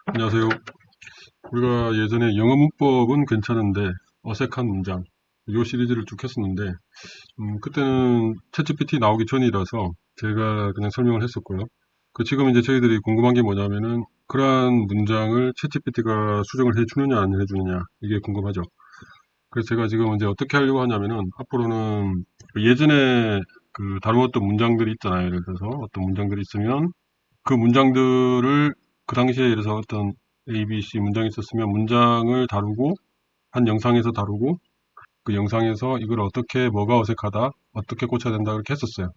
안녕하세요. 우리가 예전에 영어 문법은 괜찮은데 어색한 문장 요 시리즈를 쭉 했었는데 그때는 챗GPT 나오기 전이라서 제가 그냥 설명을 했었고요. 지금 이제 저희들이 궁금한 게 뭐냐면은 그러한 문장을 챗GPT가 수정을 해주느냐 안 해주느냐 이게 궁금하죠. 그래서 제가 지금 이제 어떻게 하려고 하냐면은 앞으로는 예전에 다루었던 문장들이 있잖아요. 예를 들어서 어떤 문장들이 있으면 그 문장들을 그 당시에 예를 들어서 어떤 A, B, C 문장이 있었으면 문장을 다루고 한 영상에서 다루고 그 영상에서 이걸 어떻게 뭐가 어색하다 어떻게 고쳐야 된다 이렇게 했었어요.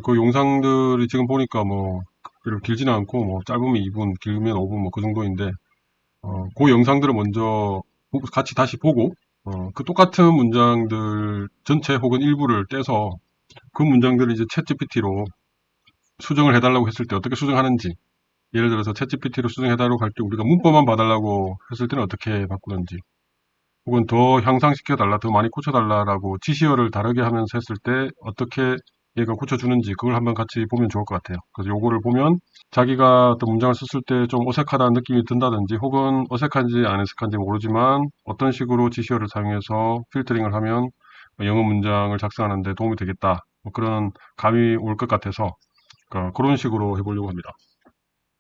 그 영상들이 지금 보니까 뭐 별로 길지는 않고 뭐 짧으면 2분 길면 5분 뭐 그 정도인데 그 영상들을 먼저 같이 다시 보고 그 똑같은 문장들 전체 혹은 일부를 떼서 그 문장들을 이제 챗 GPT로 수정을 해달라고 했을 때 어떻게 수정하는지 예를 들어서 챗GPT로 수정해달라고 할 때 우리가 문법만 봐달라고 했을 때는 어떻게 바꾸는지 혹은 더 향상시켜달라, 더 많이 고쳐달라라고 지시어를 다르게 하면서 했을 때 어떻게 얘가 고쳐주는지 그걸 한번 같이 보면 좋을 것 같아요. 그래서 요거를 보면 자기가 어떤 문장을 썼을 때 좀 어색하다는 느낌이 든다든지 혹은 어색한지 안 어색한지 모르지만 어떤 식으로 지시어를 사용해서 필터링을 하면 영어 문장을 작성하는 데 도움이 되겠다. 뭐 그런 감이 올 것 같아서 그런 식으로 해보려고 합니다.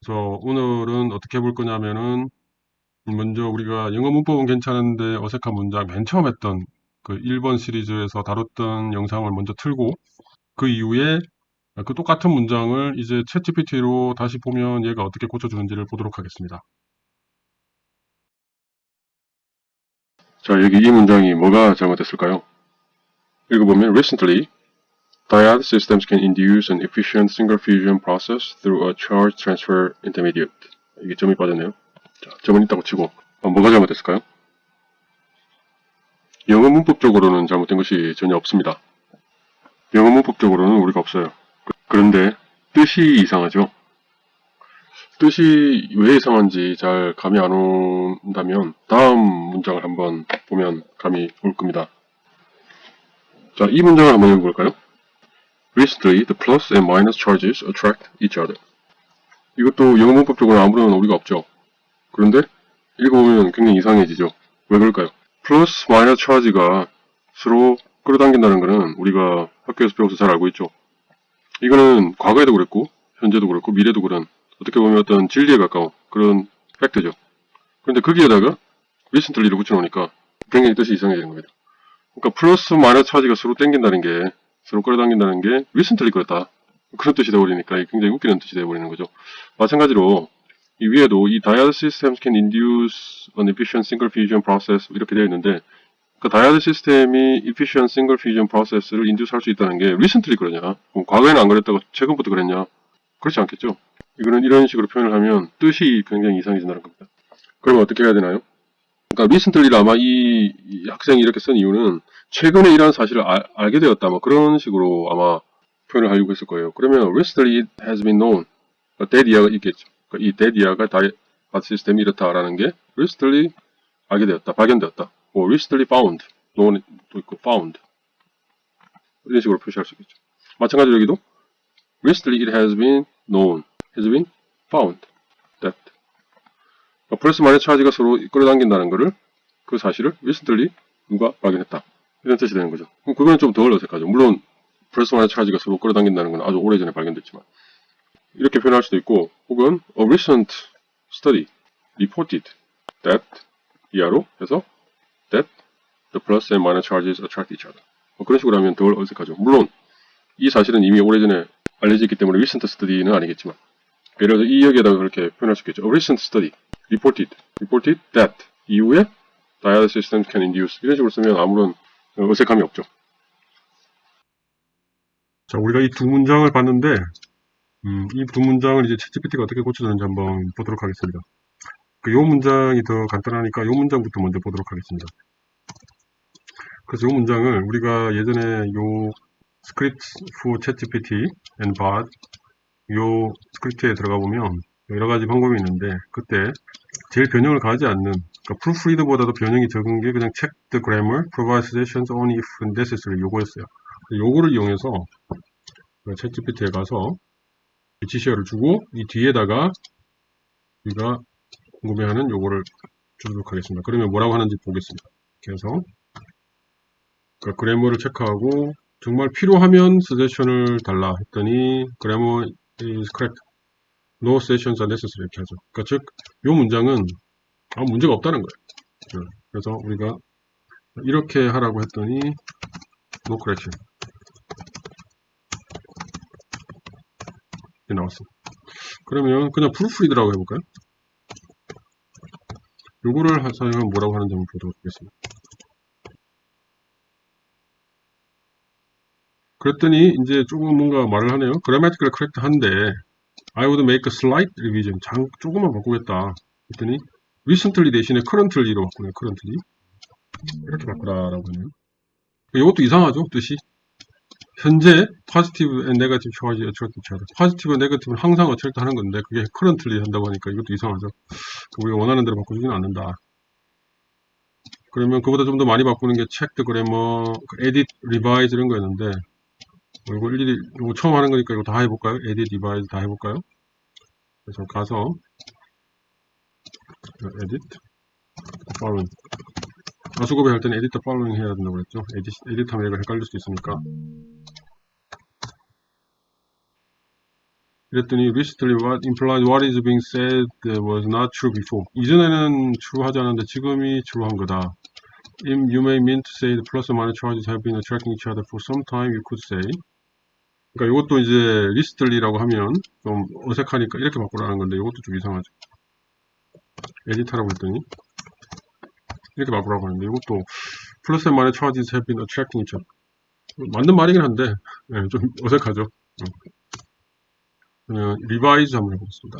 그래서 오늘은 어떻게 해볼 거냐면은 먼저 우리가 영어 문법은 괜찮은데 어색한 문장 맨 처음 했던 그 1번 시리즈에서 다뤘던 영상을 먼저 틀고 그 이후에 그 똑같은 문장을 이제 챗GPT로 다시 보면 얘가 어떻게 고쳐주는지를 보도록 하겠습니다. 자, 여기 이 문장이 뭐가 잘못됐을까요? 읽어보면 recently dyad systems can induce an efficient single fusion process through a charge transfer intermediate. 이게 점이 빠졌네요. 자, 점은 있다고 치고 뭐가 잘못됐을까요? 영어 문법적으로는 잘못된 것이 전혀 없습니다. 영어 문법적으로는 우리가 없어요. 그런데 뜻이 이상하죠. 뜻이 왜 이상한지 잘 감이 안 온다면 다음 문장을 한번 보면 감이 올 겁니다. 자, 이 문장을 한번 읽어볼까요? Recently, the plus and minus charges attract each other. 이것도 영어 문법적으로 아무런 오리가 없죠. 그런데 읽어보면 굉장히 이상해지죠. 왜 그럴까요? 플러스 마이너스 차지가 서로 끌어당긴다는 것은 우리가 학교에서 배워서 잘 알고 있죠. 이거는 과거에도 그랬고 현재도 그렇고 미래도 그런 어떻게 보면 어떤 진리에 가까운 그런 팩트죠. 그런데 거기에다가 recently를 붙여놓으니까 굉장히 뜻이 이상해지는 겁니다. 그러니까 플러스 마이너스 차지가 서로 당긴다는 게 서로 끌어당긴다는 게 recently 그랬다. 그런 뜻이 되어버리니까 굉장히 웃기는 뜻이 되어버리는 거죠. 마찬가지로 이 위에도 이 diode systems can induce an efficient single fusion process 이렇게 되어 있는데 그 다이아드 시스템이 efficient single fusion process를 induce 할 수 있다는 게 recently 그러냐? 과거에는 안 그랬다고 최근부터 그랬냐? 그렇지 않겠죠? 이거는 이런 식으로 표현을 하면 뜻이 굉장히 이상해진다는 겁니다. 그러면 어떻게 해야 되나요? 그러니까 recently를 아마 이 학생이 이렇게 쓴 이유는 최근에 이러한 사실을 알게 되었다. 뭐 그런 식으로 아마 표현을 하려고 했을 거예요. 그러면 recently it has been known. that 이하가 있겠죠. 그러니까 이 that 이하가 다이아드 시스템이 이렇다라는 게 recently 알게 되었다. 발견되었다. 뭐 recently found, known도 있고 found 이런 식으로 표시할 수 있겠죠. 마찬가지로 여기도 recently it has been known, has been found that 플러스 마이너스 차지가 서로 끌어당긴다는 것을 그 사실을 recently 누가 발견했다 이런 뜻이 되는 거죠. 그럼 그거는 좀 덜 어색하죠. 물론 플러스 마이너스 차지가 서로 끌어당긴다는 건 아주 오래전에 발견됐지만 이렇게 표현할 수도 있고 혹은 a recent study reported that 이하로 해서 that the plus and minus charges attract each other. 그런 식으로 하면 덜 어색하죠. 물론 이 사실은 이미 오래전에 알려져 있기 때문에 recent study는 아니겠지만 예를 들어서 이 여기에다가 그렇게 표현할 수 있겠죠. A recent study reported that 이후에 diode systems can induce 이런 식으로 쓰면 아무런 어색함이 없죠. 자, 우리가 이 두 문장을 봤는데 이 두 문장을 이제 챗GPT가 어떻게 고쳐주는지 한번 보도록 하겠습니다. 요 문장이 더 간단하니까 요 문장부터 먼저 보도록 하겠습니다. 그래서 이 문장을 우리가 예전에 요 스크립트 for ChatGPT and Bard 요 스크립트에 들어가 보면 여러 가지 방법이 있는데 그때 제일 변형을 가하지 않는 그러니까 프루프리드보다도 변형이 적은 게 그냥 check the grammar, provide suggestions only if necessary 요거였어요. 요거를 이용해서 챗GPT에 가서 지시어를 주고 이 뒤에다가 우리가 궁금해하는 요거를 주도록 하겠습니다. 그러면 뭐라고 하는지 보겠습니다. 그래서 그 그래머를 체크하고 정말 필요하면 서제션을 달라 했더니 grammar is correct. No suggestions are necessary 이렇게 하죠. 그러니까 즉, 요 문장은 아무 문제가 없다는 거예요. 그래서 우리가 이렇게 하라고 했더니 no correction 이렇게 나왔습니다. 그러면 그냥 프루프리드라고 해볼까요? 요거를 사용하면 뭐라고 하는지 한번 보도록 하겠습니다. 그랬더니 이제 조금 뭔가 말을 하네요. grammatical correct 한데 I would make a slight revision. 조금만 바꾸겠다. 그랬더니 recently 대신에 currently로 바꾸네요. currently. 이렇게 바꾸라라고 하네요. 이것도 이상하죠? 뜻이. 현재 positive and negative charge attract each other. positive and negative는 항상 attract 하는 건데 그게 currently 한다고 하니까 이것도 이상하죠. 우리가 원하는 대로 바꾸지는 않는다. 그러면 그보다 좀 더 많이 바꾸는 게 check the grammar, edit, revise 이런 거였는데 이거 일일이 이거 처음 하는 거니까 이거 다 해볼까요? edit, revise 다 해볼까요? 그래서 가서 edit, following. 아수고배 할 때는 edit the following 해야 된다고 그랬죠. edit 하면 얘가 헷갈릴 수도 있으니까. 이랬더니 recently what implied what is being said was not true before. 이전에는 true 하지 않았는데 지금이 true한 거다. You may mean to say the plus or minus charges have been attracting each other for some time. You could say. 그러니까 이것도 이제 recently라고 하면 좀 어색하니까 이렇게 바꾸라는 건데 이것도 좀 이상하죠. edit하라고 했더니 이렇게 바꾸라고 하는데 이것도 plus and minus charges have been attracting each other. 맞는 말이긴 한데 좀 어색하죠. 그러면 revise 한번 해보겠습니다.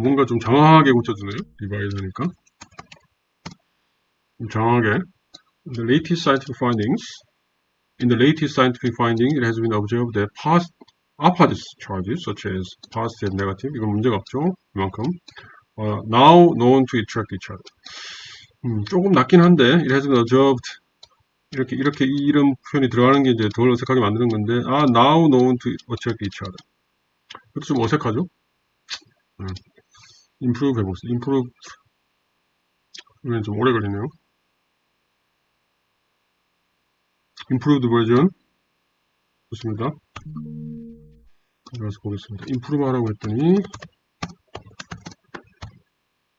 뭔가 좀 장황하게 고쳐주네요. revise 하니까. 좀 장황하게. The latest scientific findings. In the latest scientific finding, it has been observed that opposite charges, such as positive and negative, 이건 문제가 없죠. 이만큼. Now known to attract each other. 조금 낮긴 한데, it has been observed. 이렇게 이 이름 표현이 들어가는 게 이제 덜 어색하게 만드는 건데, now known to attract each other. 이것도 좀 어색하죠? improve 해보겠습니다. improve. 이건 좀 오래 걸리네요. improved version. 좋습니다. 들어가서 보겠습니다. improve 하라고 했더니,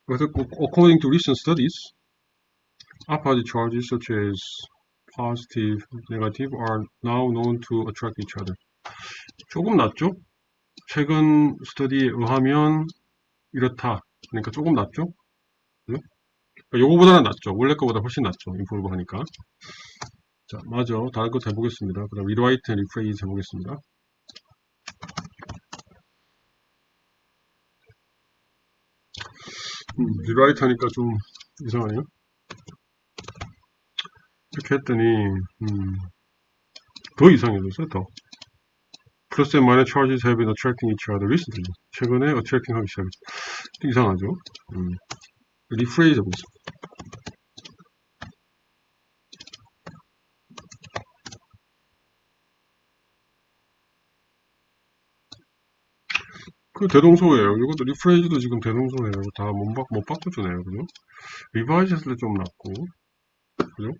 그래서 according to recent studies, opposite charges such as positive, negative are now known to attract each other. 조금 낫죠? 최근 스터디에 의하면 이렇다. 그러니까 조금 낫죠? 네? 요거보다는 낫죠. 원래 거보다 훨씬 낫죠. improve 하니까. 자, 맞아. 다른 것도 해보겠습니다. 그럼 rewrite and rephrase 해보겠습니다. rewrite 하니까 좀 이상하네요. 이렇게 했더니 더 이상해졌어요. 더. Plus and minus charges have been attracting each other recently. 최근에 attracting 하기 시작했죠. 이상하죠. rephrase 해보겠습니다. 그 대동소예요. 이것도 rephras도 지금 대동소예요. 다 못 바꿔주네요. 그죠? revise 했을 때 좀 낫고. 그죠?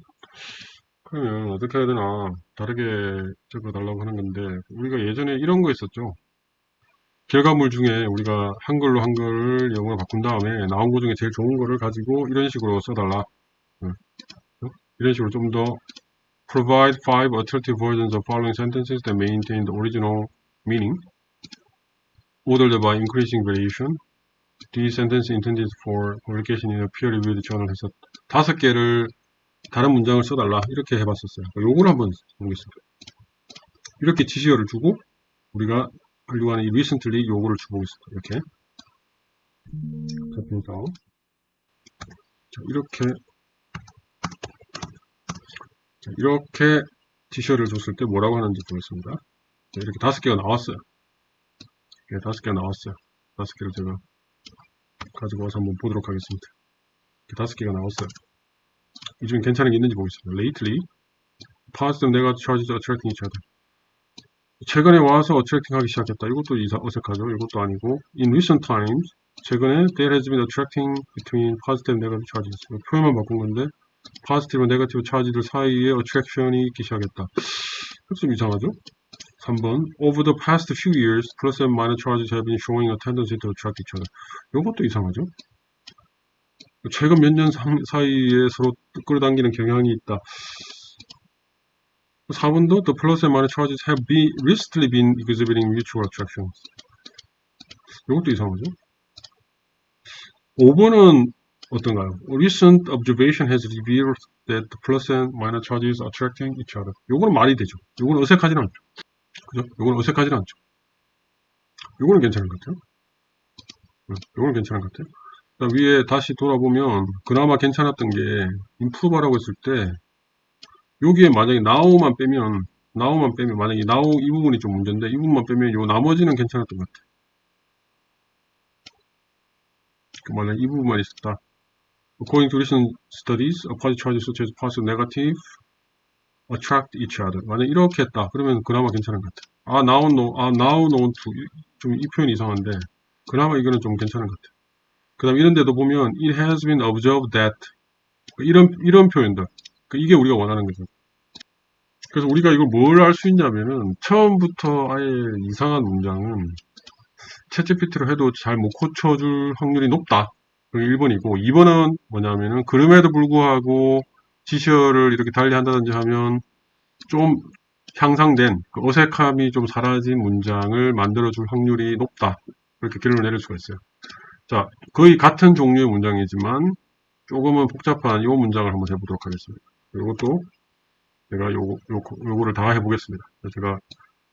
그러면 어떻게 해야 되나 다르게 적어달라고 하는 건데 우리가 예전에 이런 거 있었죠. 결과물 중에 우리가 한글로 한글을 영어로 바꾼 다음에 나온 거 중에 제일 좋은 거를 가지고 이런 식으로 써달라. 이런 식으로 좀 더 provide 5 alternative versions of following sentences that maintain the original meaning ordered by increasing variation. These sentences intended for publication in a peer-reviewed journal 해서 5개를 다른 문장을 써달라 이렇게 해봤었어요. 요걸 한번 보겠습니다. 이렇게 지시어를 주고 우리가 하려고 하는 이 recently 요거를 주보겠습니다. 이렇게 잡혀서 이렇게 지시어를 줬을 때 뭐라고 하는지 보겠습니다. 자, 이렇게 5개가 나왔어요. 네, 5개가 나왔어요. 5개를 제가 가지고 와서 한번 보도록 하겠습니다. 이렇게 5개가 나왔어요. 이 중에 괜찮은 게 있는지 보겠습니다. Lately, positive and negative charges are attracting each other. 최근에 와서 attracting 하기 시작했다. 이것도 어색하죠. 이것도 아니고 in recent times 최근에 there has been attracting between positive and negative charges. 표현만 바꾼 건데 positive and negative charge들 사이에 attraction이 있기 시작했다. 좀 이상하죠? 3번 over the past few years plus and minus charges have been showing a tendency to attract each other. 이것도 이상하죠? 최근 몇 년 사이에 서로 끌어당기는 경향이 있다. 4번도 the plus and minus charges have recently been exhibiting mutual attraction. 이것도 이상하죠? 5번은 어떤가요? Recent observation has revealed that the plus and minus charges are attracting each other. 요거는 말이 되죠. 요거는 어색하진 않죠. 그죠? 요거는 어색하진 않죠. 요거는 괜찮은 것 같아요. 요거는 괜찮은 것 같아요. 위에 다시 돌아보면 그나마 괜찮았던 게 improve라고 했을 때 여기에 만약에 now만 빼면 만약에 now 이 부분이 좀 문제인데 이 부분만 빼면 요 나머지는 괜찮았던 것 같아요. 만약에 이 부분만 있었다. According to recent studies, opposite charges such as positive and negative attract each other. 만약 이렇게 했다. 그러면 그나마 괜찮은 것 같아요. now known to 좀 이 표현이 이상한데 그나마 이거는 좀 괜찮은 것 같아요. 그 다음 이런 데도 보면 it has been observed that 이런 표현들 이게 우리가 원하는 거죠. 그래서 우리가 이걸 뭘 알 수 있냐면은 처음부터 아예 이상한 문장은 챗GPT로 해도 잘 못 고쳐줄 확률이 높다. 그게 1번이고 2번은 뭐냐면은 그럼에도 불구하고 지시어를 이렇게 달리 한다든지 하면 좀 향상된 그 어색함이 좀 사라진 문장을 만들어줄 확률이 높다. 그렇게 결론을 내릴 수가 있어요. 자, 거의 같은 종류의 문장이지만 조금은 복잡한 이 문장을 한번 해보도록 하겠습니다. 이것도 제가 요거를 다 해보겠습니다. 제가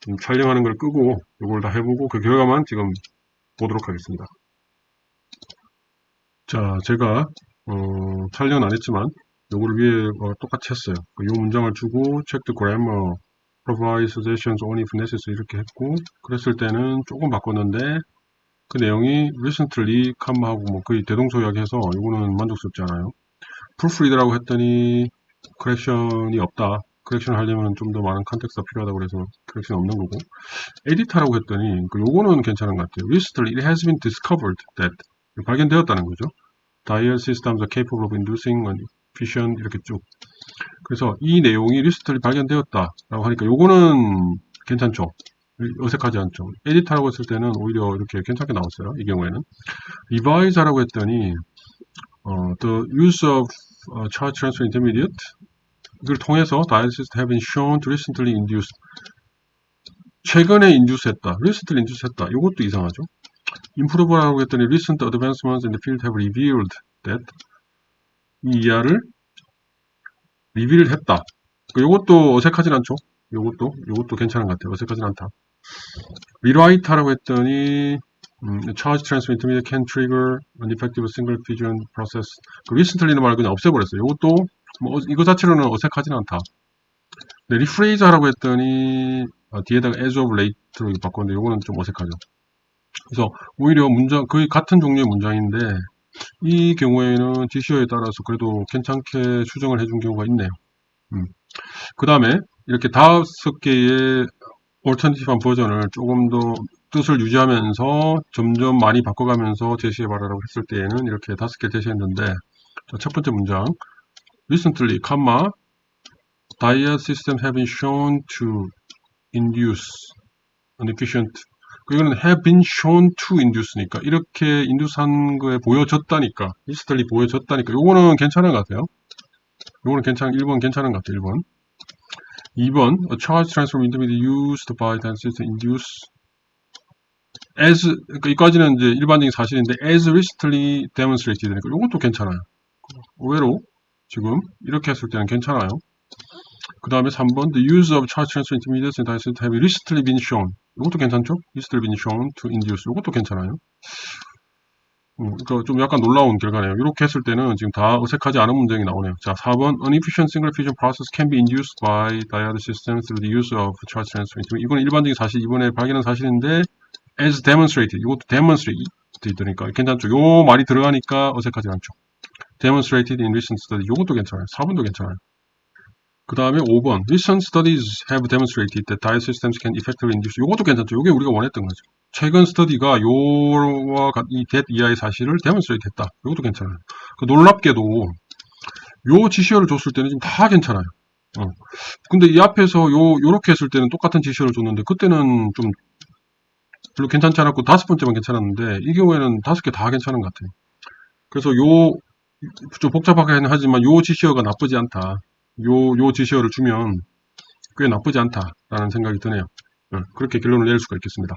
좀 촬영하는 걸 끄고 요걸 다 해보고 그 결과만 지금 보도록 하겠습니다. 자, 제가 촬영은 안 했지만 요거를 위에 똑같이 했어요. 요 문장을 주고 check the grammar, provide suggestions only if necessary 이렇게 했고 그랬을 때는 조금 바꿨는데 그 내용이 recently, 하고 뭐 거의 대동소이하게 해서 이거는 만족스럽지 않아요. proofreader라고 했더니 correction이 없다. correction 하려면 좀 더 많은 컨텍스트가 필요하다고 그래서 correction 없는 거고 editor라고 했더니 요거는 괜찮은 것 같아요. recently it has been discovered that 발견되었다는 거죠. dial systems are capable of inducing an efficient 이렇게 쭉 그래서 이 내용이 recently 발견되었다라고 하니까 요거는 괜찮죠. 어색하지 않죠. 에디터라고 했을 때는 오히려 이렇게 괜찮게 나왔어요. 이 경우에는. revise라고 했더니 the use of charge transfer intermediate 이걸 통해서 dialysis have been shown to recently induce 최근에 induce했다. recently induce했다. 이것도 이상하죠. improve라고 했더니 recent advancements in the field have revealed that 이 이하를 reveal 했다. 이것도 어색하진 않죠. 요것도 괜찮은 것 같아요. 어색하진 않다. rewrite라고 했더니 charge transfer intermediate can trigger an effective single fusion process. recently는 말고 그냥 없애버렸어요. 요것도 뭐 이거 자체로는 어색하진 않다. 네, rephrase 하라고 했더니 뒤에다가 as of late로 바꿨는데 요거는 좀 어색하죠. 그래서 오히려 문장 거의 같은 종류의 문장인데 이 경우에는 지시어에 따라서 그래도 괜찮게 수정을 해준 경우가 있네요. 그 다음에 이렇게 5개의 얼터너티브한 버전을 조금 더 뜻을 유지하면서 점점 많이 바꿔가면서 제시해봐라라고 했을 때에는 이렇게 5개 제시했는데 첫 번째 문장 recently, dial systems have been shown to induce an efficient 이거는 have been shown to induce니까 이렇게 인듀스한 거에 보여졌다니까 recently 보여졌다니까 요거는 괜찮은 것 같아요. 요거는 1번 괜찮은 것 같아요. 1번 2번 a charge transfer intermediate used by dial system induce as 그러니까 이까지는 이제 일반적인 사실인데 as recently demonstrated 되니까 요것도 괜찮아요. 의외로 지금 이렇게 했을 때는 괜찮아요. 그 다음에 3번 the use of charge transfer intermediates in dial system have recently been shown 이것도 괜찮죠? recently been shown to induce 이것도 괜찮아요. 그러니까 좀 약간 놀라운 결과네요. 이렇게 했을 때는 지금 다 어색하지 않은 문장이 나오네요. 자, 4번 inefficient single fusion process can be induced by diode system through the use of charge transfer intermediate 이건 일반적인 사실, 이번에 발견한 사실인데 as demonstrated 이것도 demonstrate 되니까 괜찮죠. 요 말이 들어가니까 어색하지 않죠. demonstrated in recent study 이것도 괜찮아요. 4번도 괜찮아요. 그 다음에 5번. Recent studies have demonstrated that diet systems can effectively induce. 요것도 괜찮죠. 요게 우리가 원했던 거죠. 최근 스터디가 요와 이 that 이하의 사실을 demonstrate 했다. 요것도 괜찮아요. 놀랍게도 요 지시어를 줬을 때는 지금 다 괜찮아요. 근데 이 앞에서 요렇게 했을 때는 똑같은 지시어를 줬는데 그때는 좀 별로 괜찮지 않았고 5번째만 괜찮았는데 이 경우에는 5개 다 괜찮은 것 같아요. 그래서 좀 복잡하긴 하지만 요 지시어가 나쁘지 않다. 요 지시어를 주면 꽤 나쁘지 않다라는 생각이 드네요. 그렇게 결론을 내릴 수가 있겠습니다.